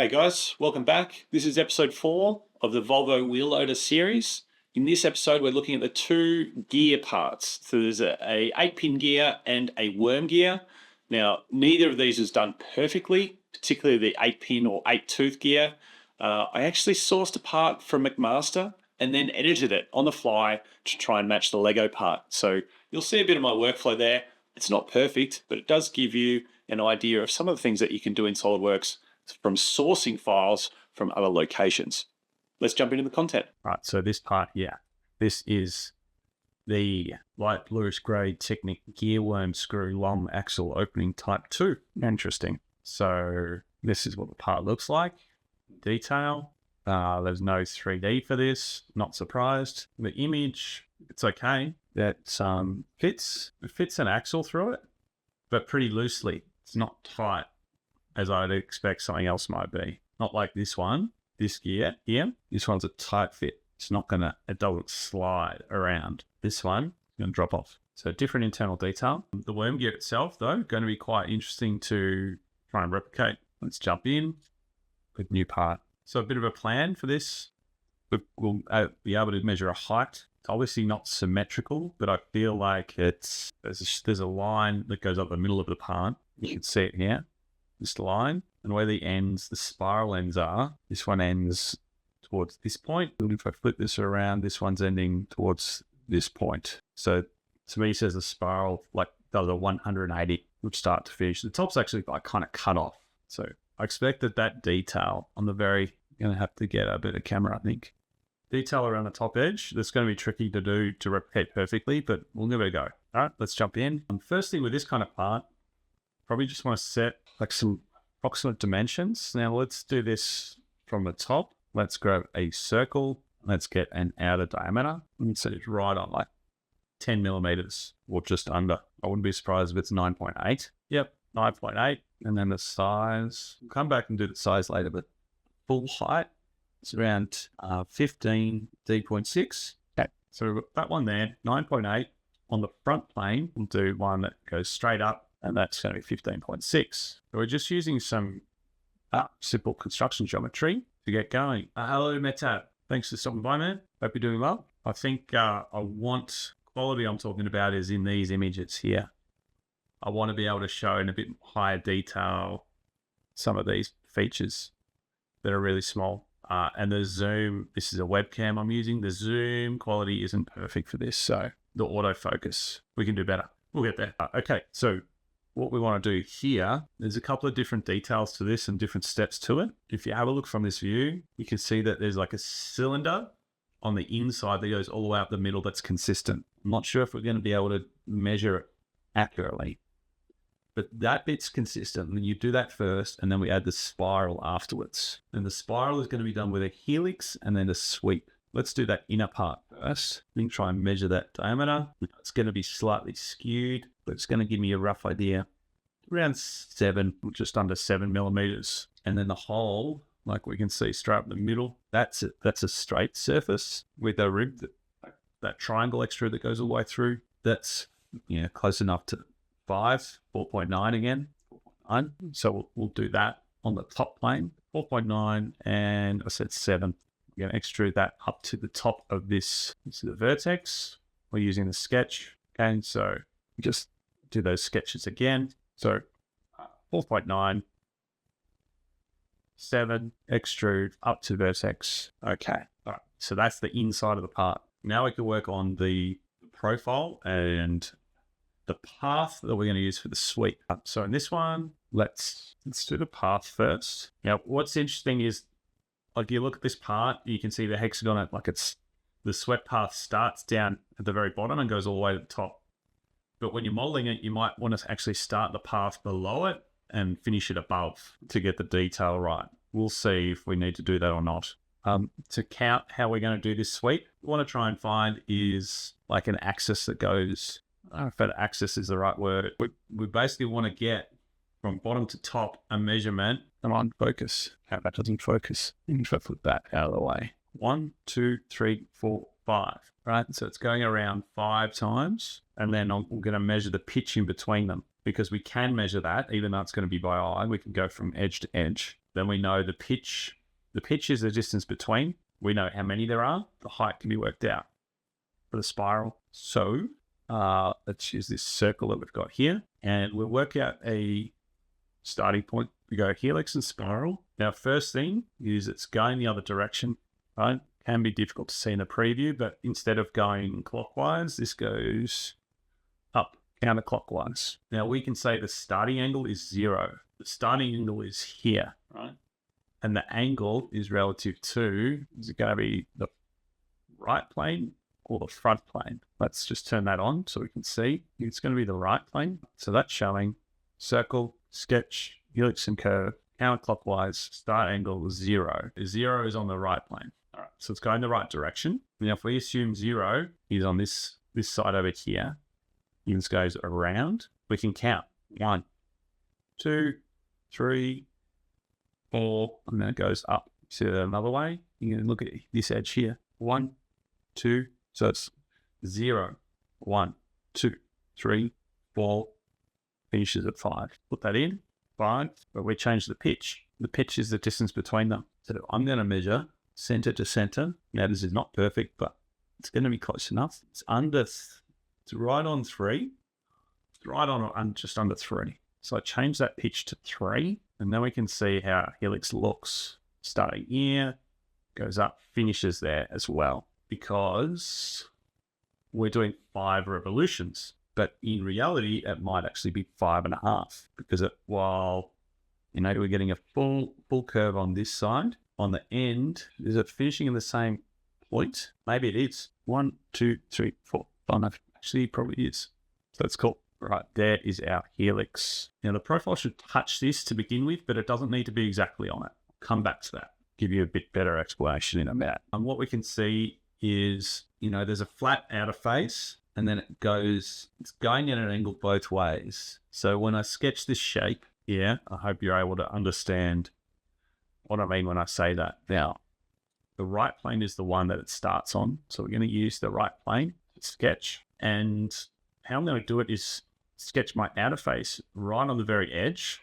Hey guys, welcome back. This is episode 4 of the Volvo wheel loader series. In this episode, we're looking at the two gear parts. So there's a 8-pin gear and a worm gear. Now, neither of these is done perfectly, particularly the 8-pin or 8-tooth gear. I actually sourced a part from McMaster and then edited it on the fly to try and match the Lego part. So you'll see a bit of my workflow there. It's not perfect, but it does give you an idea of some of the things that you can do in SolidWorks from sourcing files from other locations. Let's jump into the content. Right, so this part here, this is the light bluish grey Technic gear worm screw long axle opening type 2. Interesting. So this is what the part looks like. Detail. There's no 3D for this. Not surprised. The image, it's okay. That fits an axle through it, but pretty loosely. It's not tight, as I'd expect something else might be. Not like this one, this gear here. This one's a tight fit. It doesn't slide around. This one is going to drop off. So different internal detail. The worm gear itself, though, going to be quite interesting to try and replicate. Let's jump in with new part. So a bit of a plan for this. We'll be able to measure a height. It's obviously not symmetrical, but I feel like there's a line that goes up the middle of the part. You can see it here. This line, and where the spiral ends are, this one ends towards this point. And if I flip this around, this one's ending towards this point. So to me, it says the spiral like does a 180 from start to finish. The top's actually like kind of cut off. So I expect that detail on the going to have to get a bit of camera, I think. Detail around the top edge, that's going to be tricky to do to replicate perfectly, but we'll give it a go. All right, let's jump in. First thing with this kind of part, probably just want to set like some approximate dimensions. Now let's do this from the top. Let's grab a circle. Let's get an outer diameter and set it right on like 10 millimeters or just under. I wouldn't be surprised if it's 9.8. Yep, 9.8. And then the size, we'll come back and do the size later, but full height, it's around 15 D.6. Okay, so we've got that one there, 9.8. On the front plane, we'll do one that goes straight up, and that's going to be 15.6. So we're just using some simple construction geometry to get going. Hello, Metab. Thanks for stopping by, man. Hope you're doing well. I think quality I'm talking about is in these images here. I want to be able to show in a bit higher detail some of these features that are really small. And the zoom, this is a webcam I'm using. The zoom quality isn't perfect for this. So the autofocus, we can do better. We'll get there. Okay, so what we want to do here, there's a couple of different details to this and different steps to it. If you have a look from this view, you can see that there's like a cylinder on the inside that goes all the way up the middle that's consistent. I'm not sure if we're going to be able to measure it accurately, but that bit's consistent. And you do that first, and then we add the spiral afterwards. And the spiral is going to be done with a helix and then a sweep. Let's do that inner part first. Then try and measure that diameter. It's going to be slightly skewed, but it's going to give me a rough idea. Around 7, just under 7 millimeters. And then the hole, like we can see straight up the middle, that's a straight surface with a rib, that triangle extrude that goes all the way through. That's close enough to 4.9 again. 4.9. So we'll do that on the top plane, 4.9, and I said 7. We're going to extrude that up to the top of this. This is the vertex. We're using the sketch. Okay, so just do those sketches again. So 4.9, 7, extrude up to vertex. Okay, all right. So that's the inside of the part. Now we can work on the profile and the path that we're going to use for the sweep. So in this one, let's do the path first. Now, what's interesting is, like, you look at this part, you can see the hexagon, the swept path starts down at the very bottom and goes all the way to the top. But when you're modeling it, you might want to actually start the path below it and finish it above to get the detail right. We'll see if we need to do that or not. To count how we're going to do this sweep, what we want to try and find is like an axis that goes, I don't know if that axis is the right word. We basically want to get from bottom to top a measurement. Come on, focus. How that doesn't focus. Let me flip that out of the way. 1, 2, 3, 4, 5, right? So it's going around 5 times, and then I'm going to measure the pitch in between them, because we can measure that, even though it's going to be by eye. We can go from edge to edge. Then we know the pitch. The pitch is the distance between. We know how many there are. The height can be worked out for the spiral. So let's use this circle that we've got here, and we'll work out a starting point. We go helix and spiral. Now, first thing is it's going the other direction, right? Can be difficult to see in a preview, but instead of going clockwise, this goes up counterclockwise. Now, we can say the starting angle is 0. The starting angle is here, right? And the angle is relative to, is it going to be the right plane or the front plane? Let's just turn that on so we can see. It's going to be the right plane. So that's showing circle, sketch, helix and curve, counterclockwise, start angle 0. 0 is on the right plane. All right, so it's going the right direction. Now, if we assume 0 is on this side over here, this goes around, we can count 1, 2, 3, 4, and then it goes up. See that another way? You can look at this edge here. 1, 2, so it's 0, 1, 2, 3, 4, finishes at 5. Put that in, 5, but we change the pitch. The pitch is the distance between them. So I'm going to measure center to center. Now, this is not perfect, but it's going to be close enough. It's right on 3. It's right on just under 3. So I change that pitch to 3, and then we can see how helix looks. Starting here, goes up, finishes there as well, because we're doing 5 revolutions. But in reality, it might actually be 5.5, because while we're getting a full curve on this side, on the end, is it finishing in the same point? Maybe it is. 1, 2, 3, 4, 5. Actually, it probably is. So that's cool. Right, there is our helix. Now, the profile should touch this to begin with, but it doesn't need to be exactly on it. I'll come back to that. Give you a bit better explanation in a minute. And what we can see is, there's a flat outer face, and then it's going at an angle both ways. So when I sketch this shape here, I hope you're able to understand what I mean when I say that. Now, the right plane is the one that it starts on. So we're going to use the right plane to sketch. And how I'm going to do it is sketch my outer face right on the very edge,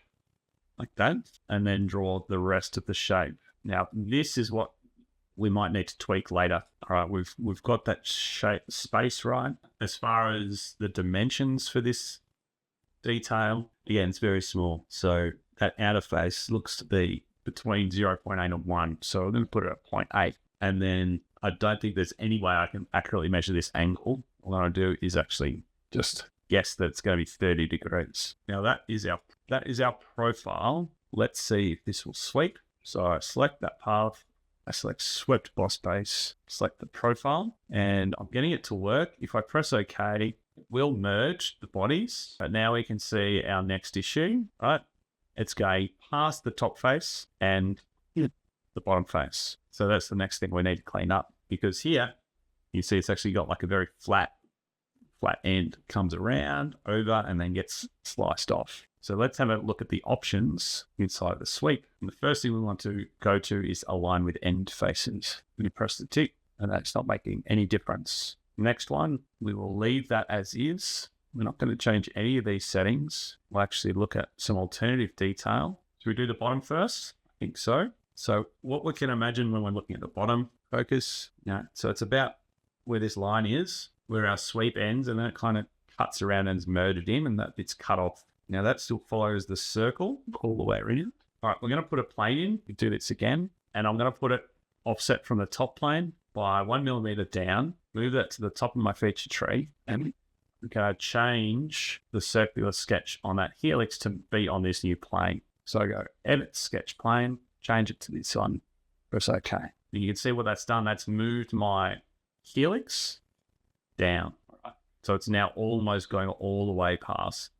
like that, and then draw the rest of the shape. Now, this is what we might need to tweak later. All right, we've got that shape space right. As far as the dimensions for this detail, again, it's very small. So that outer face looks to be between 0.8 and 1. So I'm going to put it at 0.8. And then I don't think there's any way I can accurately measure this angle. All I'm going to do is actually just guess that it's going to be 30 degrees. Now that is our profile. Let's see if this will sweep. So I select that path. I select swept boss base, select the profile, and I'm getting it to work. If I press OK, it will merge the bodies. But now we can see our next issue, right? It's going past the top face and the bottom face. So that's the next thing we need to clean up, because here you see it's actually got like a very flat end, comes around, over, and then gets sliced off. So let's have a look at the options inside the sweep. And the first thing we want to go to is align with end faces. We press the tick, and that's not making any difference. Next one, we will leave that as is. We're not going to change any of these settings. We'll actually look at some alternative detail. Should we do the bottom first? I think so. So what we can imagine when we're looking at the bottom, focus. So it's about where this line is, where our sweep ends, and then it kind of cuts around and is murdered in, and that it's cut off. Now that still follows the circle all the way around. All right, we're going to put a plane in. We do this again, and I'm going to put it offset from the top plane by 1 millimeter down, move that to the top of my feature tree, and we're going to change the circular sketch on that helix to be on this new plane. So I go edit sketch plane, change it to this one, press OK. You can see what that's done. That's moved my helix down. So it's now almost going all the way past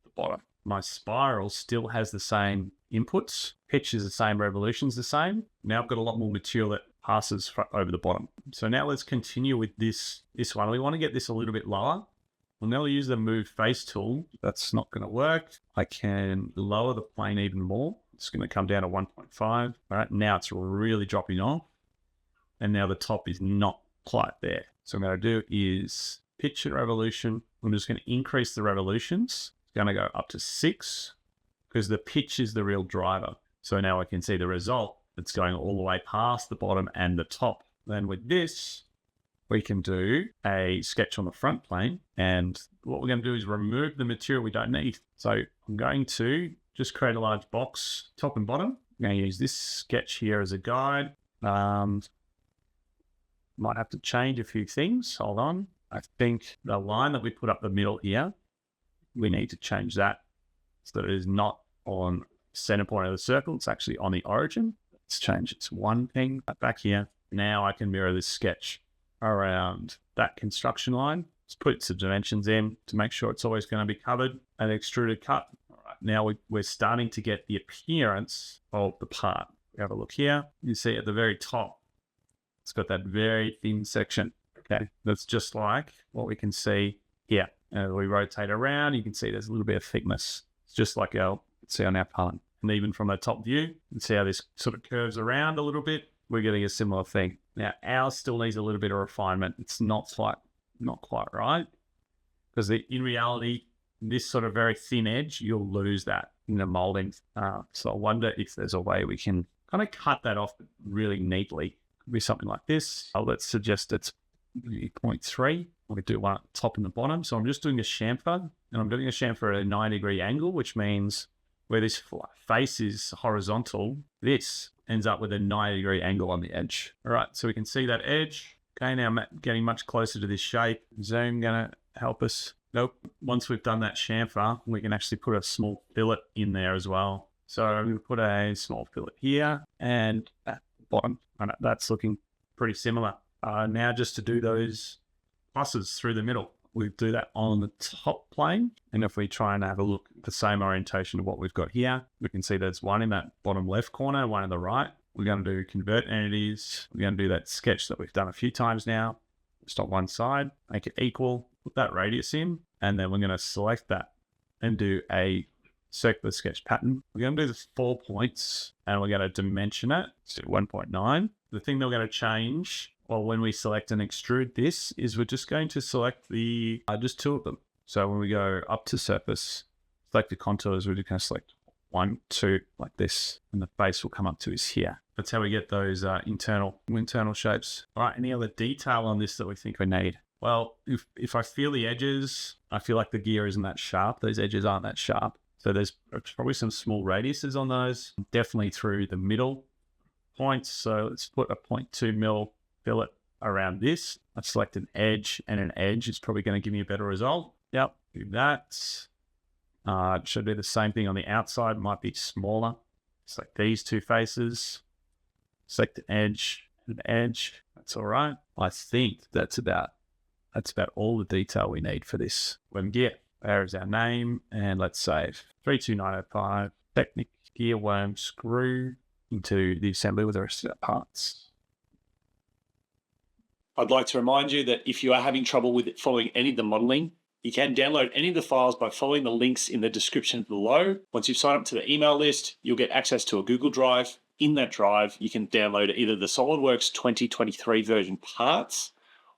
the bottom. My spiral still has the same inputs, pitch is the same, revolution's the same. Now I've got a lot more material that passes over the bottom. So now let's continue with this one. We want to get this a little bit lower. We'll now use the move face tool. That's not going to work. I can lower the plane even more. It's going to come down to 1.5. All right, now it's really dropping off. And now the top is not quite there. So what I'm going to do is pitch and revolution. I'm just going to increase the revolutions. It's going to go up to 6 because the pitch is the real driver. So now I can see the result. It's going all the way past the bottom and the top. Then with this, we can do a sketch on the front plane. And what we're going to do is remove the material we don't need. So I'm going to just create a large box, top and bottom. I'm going to use this sketch here as a guide. Might have to change a few things. Hold on. I think the line that we put up the middle here, we need to change that so that it is not on center point of the circle. It's actually on the origin. Let's change it to one thing back here. Now I can mirror this sketch around that construction line. Let's put some dimensions in to make sure it's always going to be covered. An extruded cut. All right, now we're starting to get the appearance of the part. We have a look here. You see at the very top, it's got that very thin section. Okay, that's just like what we can see here. As we rotate around, you can see there's a little bit of thickness. It's just like our, see on our part. And even from the top view, you can see how this sort of curves around a little bit. We're getting a similar thing. Now, ours still needs a little bit of refinement. It's not quite right. Because in reality, this sort of very thin edge, you'll lose that in the molding. So I wonder if there's a way we can kind of cut that off really neatly. Could be something like this. Let's suggest it's 0.3. We do one at the top and the bottom. So I'm just doing a chamfer, and I'm doing a chamfer at a 90-degree angle, which means where this face is horizontal, this ends up with a 90-degree angle on the edge. All right, so we can see that edge. Okay, now I'm getting much closer to this shape. Zoom gonna help us. Nope. Once we've done that chamfer, we can actually put a small fillet in there as well. So I'm gonna put a small fillet here and at the bottom. And that's looking pretty similar. Now just to do those pluses through the middle, we do that on the top plane. And if we try and have a look at the same orientation of what we've got here, we can see there's one in that bottom left corner, one in the right. We're going to do convert entities. We're going to do that sketch that we've done a few times now, just on one side, make it equal, put that radius in, and then we're going to select that and do a circular sketch pattern. We're going to do the 4 points and we're going to dimension it to 1.9. The thing that we're going to change, well, when we select and extrude this, is we're just going to select the just 2 of them. So when we go up to surface, select the contours, we're just going to select 1, 2 like this, and the face will come up to is here. That's how we get those internal shapes. All right, any other detail on this that we think we need? Well, if I feel the edges, I feel like the gear isn't that sharp. Those edges aren't that sharp. So there's probably some small radiuses on those, definitely through the middle points. So let's put a 0.2 mil fillet around this. I've selected an edge, and an edge is probably going to give me a better result. Yep, do that. Should do the same thing on the outside, might be smaller. Select these 2 faces, select an edge and an edge. That's all right. I think that's about all the detail we need for this worm gear. There is our name, and let's save 32905 Technic gear worm screw into the assembly with the rest of our parts. I'd like to remind you that if you are having trouble with following any of the modeling, you can download any of the files by following the links in the description below. Once you've signed up to the email list, you'll get access to a Google Drive. In that drive, you can download either the SolidWorks 2023 version parts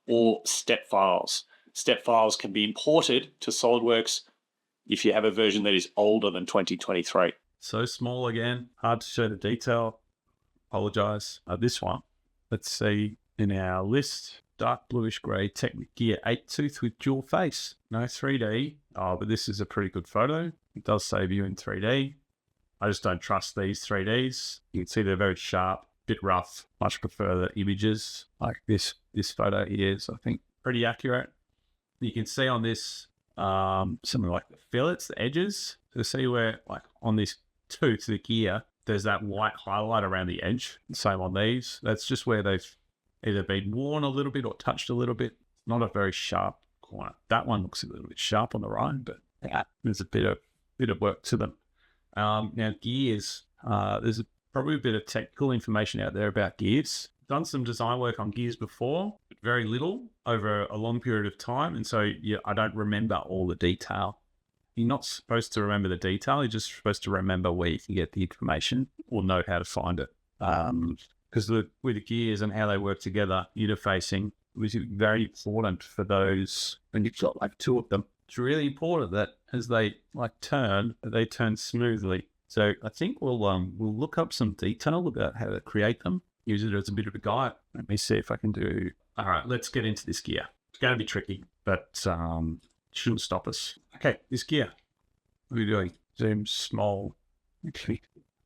or step files. Step files can be imported to SolidWorks if you have a version that is older than 2023. So small again, hard to show the detail. Apologize. This one, let's see in our list, dark bluish grey Technic Gear 8-tooth with dual face. No 3D, but this is a pretty good photo. It does save you in 3D. I just don't trust these 3Ds. You can see they're very sharp, bit rough. Much prefer the images like this photo here is, I think, pretty accurate. You can see on this, something like the fillets, the edges. So see where, like on this tooth, the gear, there's that white highlight around the edge. Same on these. That's just where they've either been worn a little bit or touched a little bit. Not a very sharp corner. That one looks a little bit sharp on the right, but there's a bit of work to them. Now gears, there's probably a bit of technical information out there about gears. Done some design work on gears before, but very little over a long period of time. And so I don't remember all the detail. You're not supposed to remember the detail. You're just supposed to remember where you can get the information or know how to find it. because with the gears and how they work together, interfacing was very important for those. When you've got like two of them, it's really important that as they like turn, they turn smoothly. So I think we'll look up some detail about how to create them. Use it as a bit of a guide. Let me see if I can do. All right, let's get into this gear. It's going to be tricky, but shouldn't stop us. Okay, this gear. What are we doing? Zoom small. Okay.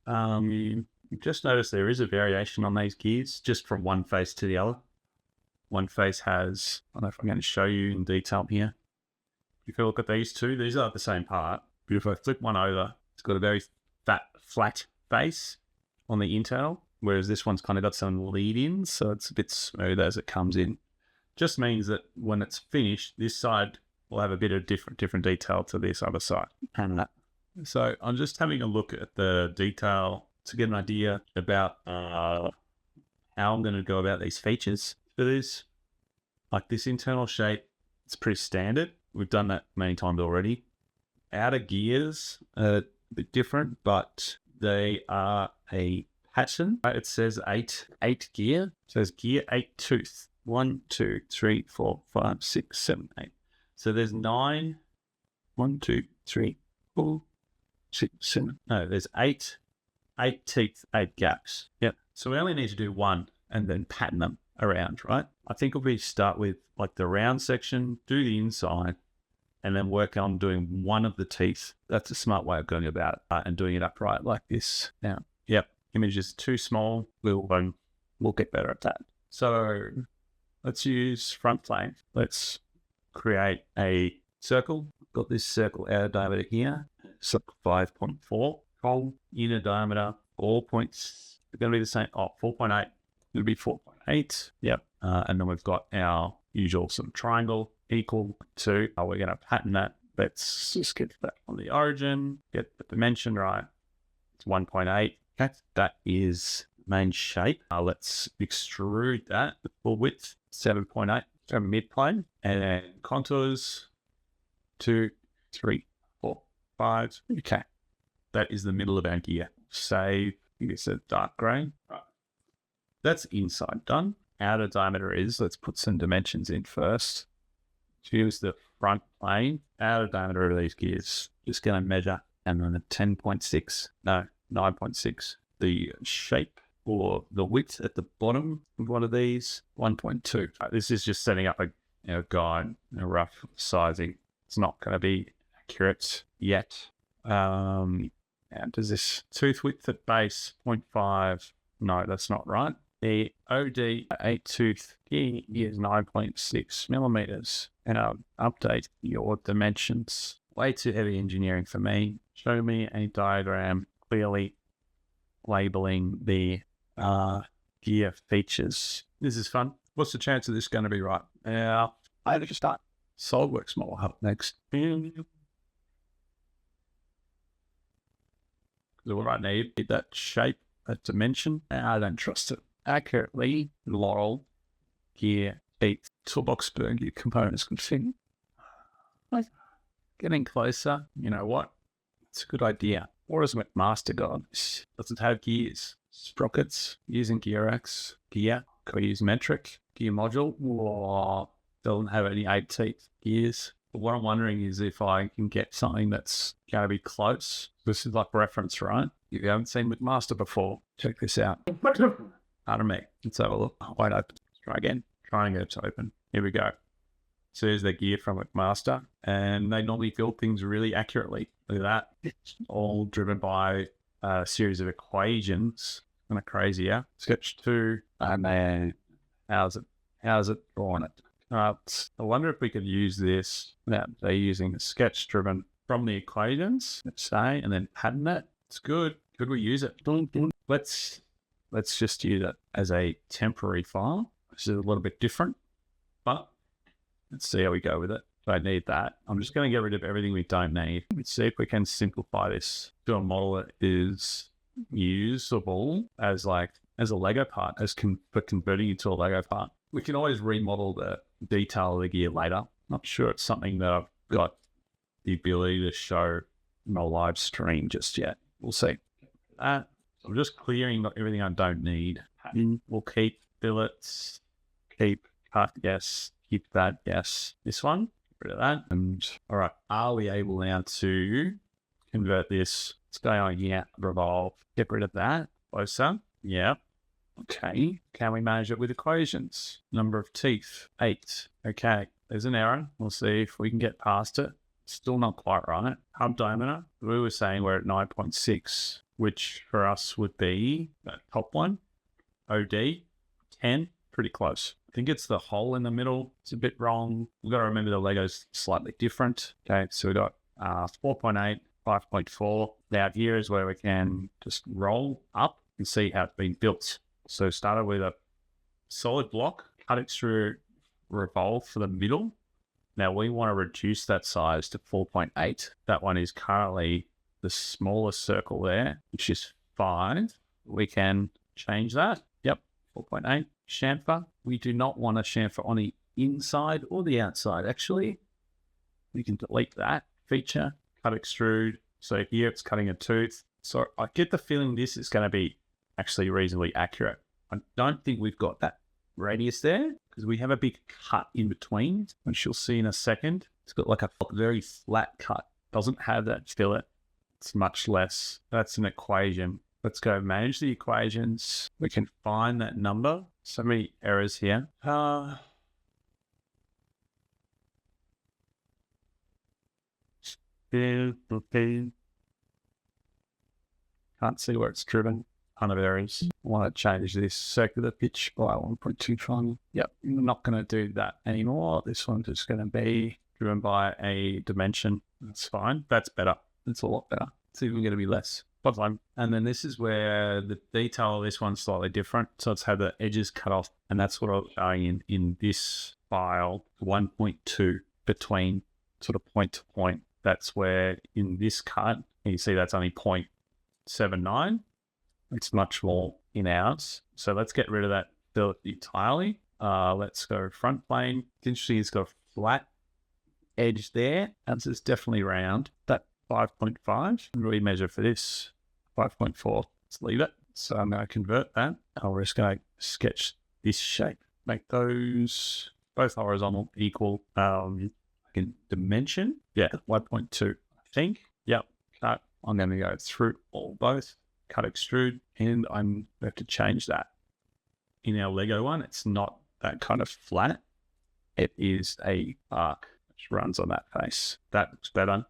You just notice there is a variation on these gears, just from one face to the other. One face has, I don't know if I'm going to show you in detail here. If you look at these two, these are the same part. But if I flip one over, it's got a very flat face on the internal, whereas this one's kind of got some lead-ins, so it's a bit smooth as it comes in. Just means that when it's finished, this side will have a bit of different detail to this other side. So I'm just having a look at the detail to get an idea about how I'm going to go about these features for this. Like this internal shape, it's pretty standard. We've done that many times already. Outer gears are a bit different, but they are a pattern. It says eight gear. It says gear 8 tooth. 1, 2, 3, 4, 5, 6, 7, 8. So there's 9. 1, 2, 3, 4, 6, 7. No, there's 8 teeth, 8 gaps. Yep. So we only need to do one and then pattern them around, right? I think if we start with like the round section, do the inside, and then work on doing one of the teeth. That's a smart way of going about it and doing it upright like this. Now, yep, image is too small. We'll get better at that. So let's use front plane. Let's create a circle. Got this circle outer diameter here. So 5.4. Whole inner diameter, 4 points. They're going to be the same. 4.8. It'll be 4.8. Yep. And then we've got our usual some triangle equal to. We're going to pattern that. Let's just get that on the origin. Get the dimension right. It's 1.8. Okay. That is main shape. Let's extrude that. The full width, 7.8. So midplane. And then contours, 2, 3, 4, 5. Okay. That is the middle of our gear. Save, I think it's a dark grey. Right. That's inside done. Outer diameter is, let's put some dimensions in first. Choose the front plane. Outer diameter of these gears. Just going to measure. And then a 10.6, no, 9.6. The shape or the width at the bottom of one of these, 1.2. Right, this is just setting up a guide, a rough sizing. It's not going to be accurate yet. And does this tooth width at base 0.5? No, that's not right. The OD 8 tooth gear is 9.6 millimeters. And I'll update your dimensions. Way too heavy engineering for me. Show me a diagram clearly labeling the gear features. This is fun. What's the chance of this going to be right? I had to start. SolidWorks model up next. So what I need is that shape, that dimension. I don't trust it. Accurately, Laurel, gear, 8, toolbox spur gear components can fit. Getting closer, you know what? It's a good idea. What has McMaster got? Doesn't have gears. Sprockets, using GearX, gear, can we use metric, gear module, or doesn't have any 8 teeth gears. But what I'm wondering is if I can get something that's going to be close. This is like reference, right? If you haven't seen McMaster before, check this out. Pardon me. Let's have a look. Wait open. Try again. Try and get it to open. Here we go. So here's the gear from McMaster, and they normally build things really accurately. Look at that. It's all driven by a series of equations. Kind of crazy, yeah? Sketch 2. And then how's it drawn it? I wonder if we could use this. Now, they're using the sketch driven from the equations, let's say, and then pattern it. It's good. Could we use it? Let's just use it as a temporary file. This is a little bit different, but let's see how we go with it. Don't need that. I'm just going to get rid of everything we don't need. Let's see if we can simplify this to a model that is usable as a Lego part, for converting it to a Lego part. We can always remodel the detail of the gear later. Not sure it's something that I've got the ability to show in a live stream just yet. We'll see. I'm just clearing everything I don't need. pattern. We'll keep fillets, keep cut, yes, keep that, yes. This one, get rid of that. And all right, are we able now to convert this? Let's go on here, revolve, get rid of that. Closer, yeah. Okay, can we manage it with equations? Number of teeth, 8. Okay, there's an error. We'll see if we can get past it. Still not quite right. Hub diameter, we were saying we're at 9.6, which for us would be that top one. OD, 10, pretty close. I think it's the hole in the middle. It's a bit wrong. We've got to remember the Lego's slightly different. Okay, so we got 4.8, 5.4. Now here is where we can just roll up and see how it's been built. So started with a solid block, cut it through, revolve for the middle. Now we want to reduce that size to 4.8. That one is currently the smallest circle there, which is 5. We can change that. Yep, 4.8. Chamfer. We do not want a chamfer on the inside or the outside, actually. We can delete that feature, cut extrude. So here it's cutting a tooth. So I get the feeling this is going to be actually reasonably accurate. I don't think we've got that radius there because we have a big cut in between, which you'll see in a second. It's got like a very flat cut. Doesn't have that fillet. It's much less. That's an equation. Let's go manage the equations. We can find that number. So many errors here. Can't see where it's driven. Ton of errors. I want to change this circular pitch by 1.25. Yep, I'm not going to do that anymore. This one's just going to be driven by a dimension. That's fine. That's better. It's a lot better. It's even going to be less. Fine. And then this is where the detail of this one's slightly different. So it's had the edges cut off, and that's what I'm showing in this file, 1.2 between sort of point to point. That's where in this cut, you see that's only 0.79. It's much more in ours. So let's get rid of that fillet entirely. Let's go front plane. It's interesting, it's got a flat edge there. And it's definitely round. That 5.5. We measure for this 5.4. Let's leave it. So I'm going to convert that. And we're just going to sketch this shape. Make those both horizontal equal. In dimension. Yeah, 1.2. I think. Yep. Cut. I'm going to go through both. Cut extrude, and I'm have to change that. In our Lego one, it's not that kind of flat. It is a arc which runs on that face. That looks better.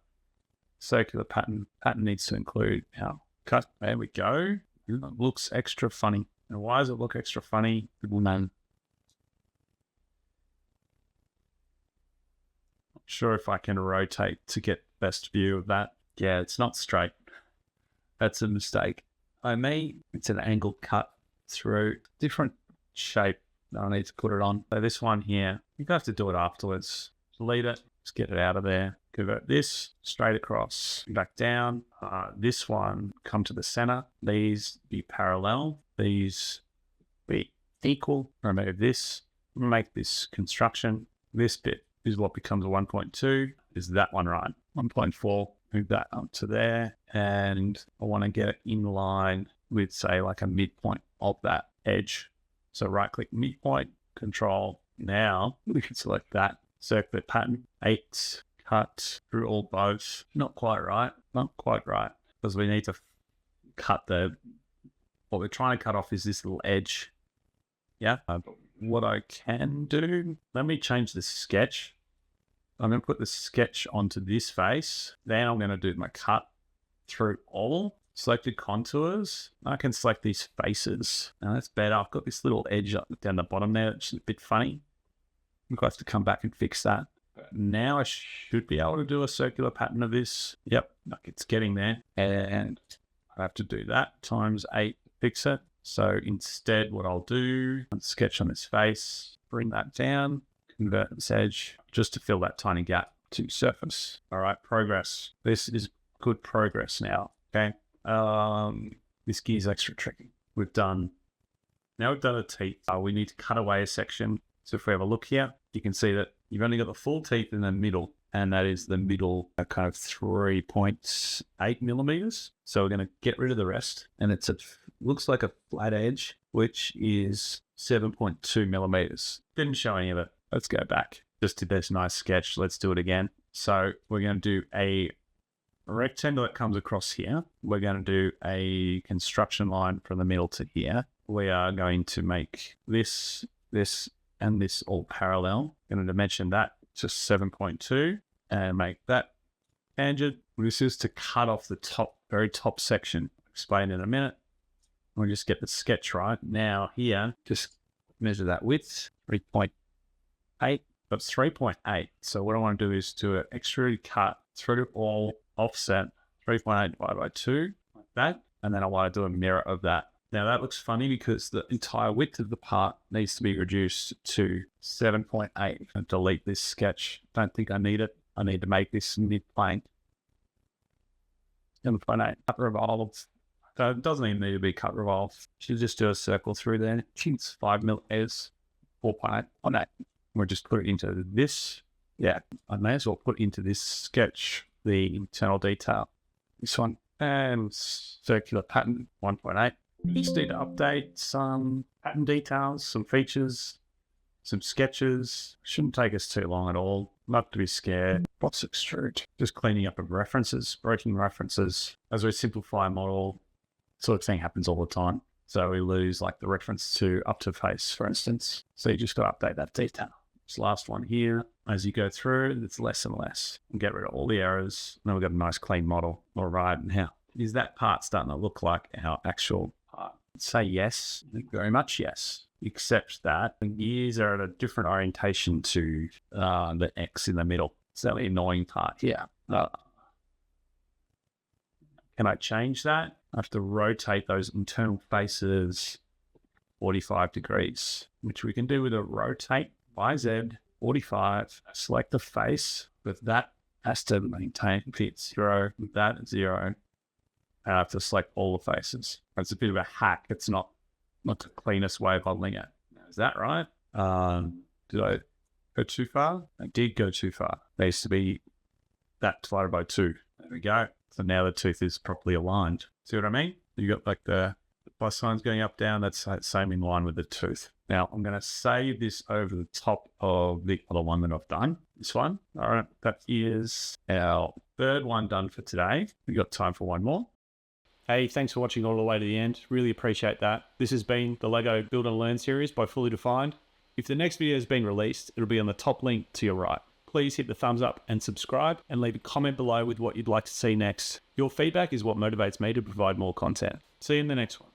Circular pattern. Pattern needs to include our cut. There we go. It looks extra funny. And why does it look extra funny? People know. Not sure if I can rotate to get the best view of that. Yeah, it's not straight. That's a mistake. It's an angled cut through different shape that I need to put it on. So this one here, you have to do it afterwards. Delete it, just get it out of there. Convert this straight across, back down. This one, come to the center. These be parallel. These be equal. Remove this, make this construction. This bit is what becomes a 1.2. Is that one right? 1.4. Move that up to there, and I want to get it in line with, say, like a midpoint of that edge. So right click midpoint, control. Now we can select that circular pattern. 8, cut through all both. Not quite right, because we need to cut what we're trying to cut off is this little edge. Yeah. What I can do, let me change the sketch. I'm going to put the sketch onto this face. Then I'm going to do my cut through all selected contours. I can select these faces. Now that's better. I've got this little edge up down the bottom there. It's a bit funny. I'm going to have to come back and fix that. Now I should be able to do a circular pattern of this. Yep, it's getting there. And I have to do that times 8 to fix it. So instead what I'll do, I'll sketch on this face, bring that down, convert this edge just to fill that tiny gap to surface. All right, progress. This is good progress now. Okay. This gear's extra tricky. We've done a teeth. We need to cut away a section. So if we have a look here, you can see that you've only got the full teeth in the middle and that is the middle kind of 3.8 millimeters. So we're going to get rid of the rest, and looks like a flat edge, which is 7.2 millimeters. Didn't show any of it. Let's go back. Just did this nice sketch. Let's do it again. So we're going to do a rectangle that comes across here. We're going to do a construction line from the middle to here. We are going to make this, and this all parallel. I'm going to dimension that to 7.2 and make that tangent. This is to cut off the very top section. Explain in a minute. We'll just get the sketch right. Now here, just measure that width, 3.8. That's 3.8. So what I want to do is do an extrude cut through all offset 3.8 divided by 2, like that. And then I want to do a mirror of that. Now that looks funny because the entire width of the part needs to be reduced to 7.8. And delete this sketch. Don't think I need it. I need to make this mid-plane. 7.8. Cut revolve. So it doesn't even need to be cut revolve. Should just do a circle through there. It's 5 millimeters. 4.8 on that. We'll just put it into this. Yeah, I may as well put into this sketch the internal detail. This one. And circular pattern 1.8. Just need to update some pattern details, some features, some sketches. Shouldn't take us too long at all. Not to be scared. Box extrude. Just cleaning up of references, breaking references. As we simplify a model, sort of thing happens all the time. So we lose like the reference to up to face, for instance. So you just got to update that detail. This last one here, as you go through, it's less and less. And get rid of all the errors. Now we've got a nice clean model. All right, now, is that part starting to look like our actual part? Say yes, very much yes. Except that the gears are at a different orientation to the X in the middle. It's the annoying part here. Can I change that? I have to rotate those internal faces 45 degrees, which we can do with a rotate by Z 45. Select the face, but that has to maintain fit 0, that 0. And I have to select all the faces. It's a bit of a hack. It's not the cleanest way of modeling it. Is that right? Did I go too far? I did go too far. There needs to be that divided by 2. There we go. So now the tooth is properly aligned. See what I mean? You got like the plus signs going up, down. That's the same in line with the tooth. Now I'm going to save this over the top of the other one that I've done. This one. All right. That is our third one done for today. We got time for one more. Hey, thanks for watching all the way to the end. Really appreciate that. This has been the LEGO Build and Learn series by Fully Defined. If the next video has been released, it'll be on the top link to your right. Please hit the thumbs up and subscribe, and leave a comment below with what you'd like to see next. Your feedback is what motivates me to provide more content. See you in the next one.